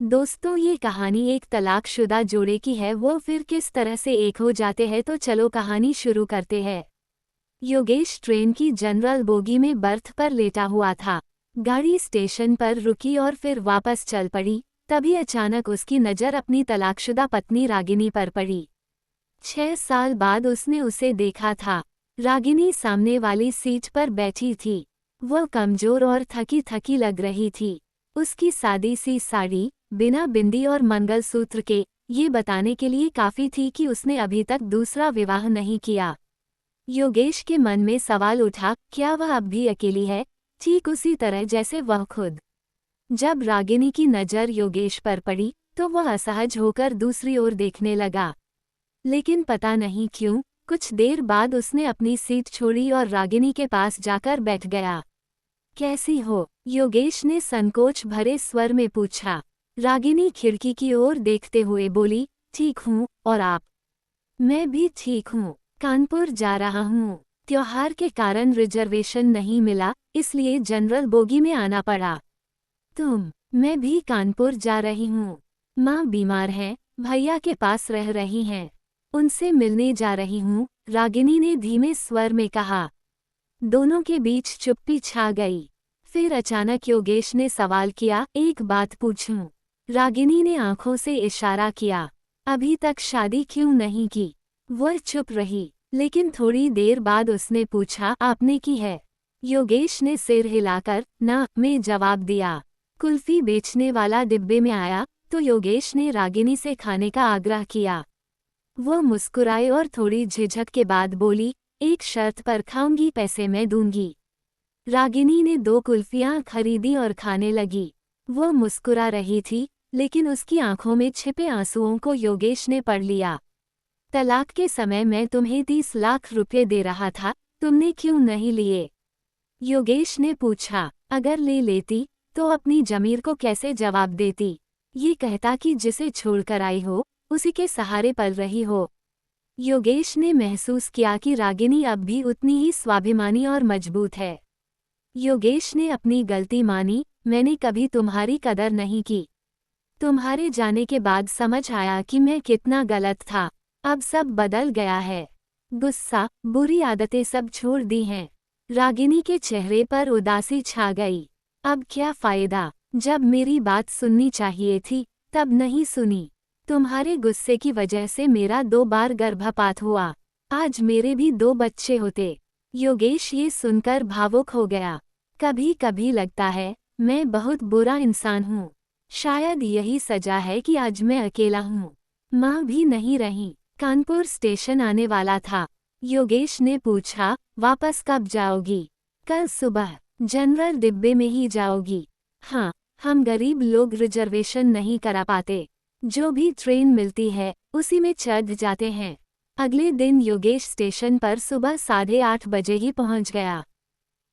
दोस्तों, ये कहानी एक तलाकशुदा जोड़े की है। वो फिर किस तरह से एक हो जाते हैं, तो चलो कहानी शुरू करते हैं। योगेश ट्रेन की जनरल बोगी में बर्थ पर लेटा हुआ था। गाड़ी स्टेशन पर रुकी और फिर वापस चल पड़ी। तभी अचानक उसकी नज़र अपनी तलाकशुदा पत्नी रागिनी पर पड़ी। 6 साल बाद उसने उसे देखा था। रागिनी सामने वाली सीट पर बैठी थी। वह कमजोर और थकी थकी लग रही थी। उसकी सादी सी साड़ी, बिना बिंदी और मंगलसूत्र के, ये बताने के लिए काफी थी कि उसने अभी तक दूसरा विवाह नहीं किया। योगेश के मन में सवाल उठा, क्या वह अब भी अकेली है, ठीक उसी तरह जैसे वह खुद। जब रागिनी की नज़र योगेश पर पड़ी तो वह असहज होकर दूसरी ओर देखने लगा। लेकिन पता नहीं क्यों, कुछ देर बाद उसने अपनी सीट छोड़ी और रागिनी के पास जाकर बैठ गया। कैसी हो? योगेश ने संकोच भरे स्वर में पूछा। रागिनी खिड़की की ओर देखते हुए बोली, ठीक हूँ, और आप? मैं भी ठीक हूँ, कानपुर जा रहा हूँ। त्योहार के कारण रिजर्वेशन नहीं मिला, इसलिए जनरल बोगी में आना पड़ा। तुम? मैं भी कानपुर जा रही हूँ। माँ बीमार है, भैया के पास रह रही हैं। उनसे मिलने जा रही हूँ, रागिनी ने धीमे स्वर में कहा। दोनों के बीच चुप्पी छा गई। फिर अचानक योगेश ने सवाल किया, एक बात पूछूं? रागिनी ने आंखों से इशारा किया। अभी तक शादी क्यों नहीं की? वह चुप रही, लेकिन थोड़ी देर बाद उसने पूछा, आपने की है? योगेश ने सिर हिलाकर ना में जवाब दिया। कुल्फी बेचने वाला डिब्बे में आया तो योगेश ने रागिनी से खाने का आग्रह किया। वह मुस्कुराए और थोड़ी झिझक के बाद बोली, एक शर्त पर खाऊंगी, पैसे मैं दूंगी। रागिनी ने 2 कुल्फियां खरीदी और खाने लगी। वह मुस्कुरा रही थी, लेकिन उसकी आंखों में छिपे आंसुओं को योगेश ने पढ़ लिया। तलाक के समय मैं तुम्हें 30 लाख रुपए दे रहा था, तुमने क्यों नहीं लिए? योगेश ने पूछा। अगर ले लेती तो अपनी जमीर को कैसे जवाब देती? ये कहता कि जिसे छोड़कर आई हो उसी के सहारे पल रही हो। योगेश ने महसूस किया कि रागिनी अब भी उतनी ही स्वाभिमानी और मजबूत है। योगेश ने अपनी गलती मानी, मैंने कभी तुम्हारी कदर नहीं की। तुम्हारे जाने के बाद समझ आया कि मैं कितना गलत था। अब सब बदल गया है। गुस्सा, बुरी आदतें सब छोड़ दी हैं। रागिनी के चेहरे पर उदासी छा गई। अब क्या फायदा, जब मेरी बात सुननी चाहिए थी तब नहीं सुनी। तुम्हारे गुस्से की वजह से मेरा 2 बार गर्भपात हुआ। आज मेरे भी 2 बच्चे होते। योगेश ये सुनकर भावुक हो गया। कभी कभी लगता है मैं बहुत बुरा इंसान हूँ। शायद यही सजा है कि आज मैं अकेला हूँ। माँ भी नहीं रही। कानपुर स्टेशन आने वाला था। योगेश ने पूछा, वापस कब जाओगी? कल सुबह। जनरल डिब्बे में ही जाओगी? हाँ, हम गरीब लोग रिजर्वेशन नहीं करा पाते। जो भी ट्रेन मिलती है उसी में चढ़ जाते हैं। अगले दिन योगेश स्टेशन पर सुबह 8:30 बजे ही पहुंच गया।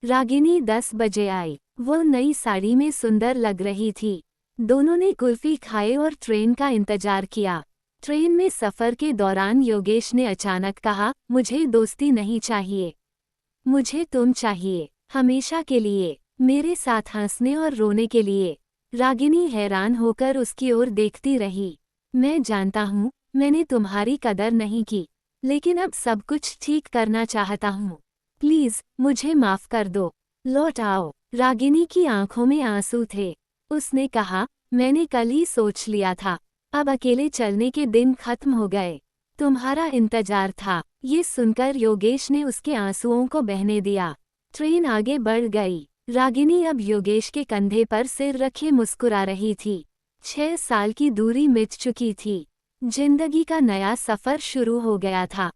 रागिनी 10 बजे आई। वो नई साड़ी में सुंदर लग रही थी। दोनों ने कुल्फी खाए और ट्रेन का इंतजार किया। ट्रेन में सफ़र के दौरान योगेश ने अचानक कहा, मुझे दोस्ती नहीं चाहिए। मुझे तुम चाहिए, हमेशा के लिए, मेरे साथ हंसने और रोने के लिए। रागिनी हैरान होकर उसकी ओर देखती रही। मैं जानता हूँ, मैंने तुम्हारी कदर नहीं की, लेकिन अब सब कुछ ठीक करना चाहता हूँ। प्लीज़ मुझे माफ़ कर दो। लौट आओ। रागिनी की आंखों में आंसू थे। उसने कहा, मैंने कल ही सोच लिया था। अब अकेले चलने के दिन खत्म हो गए। तुम्हारा इंतजार था। ये सुनकर योगेश ने उसके आंसुओं को बहने दिया। ट्रेन आगे बढ़ गई। रागिनी अब योगेश के कंधे पर सिर रखे मुस्कुरा रही थी। 6 साल की दूरी मिट चुकी थी। जिंदगी का नया सफर शुरू हो गया था।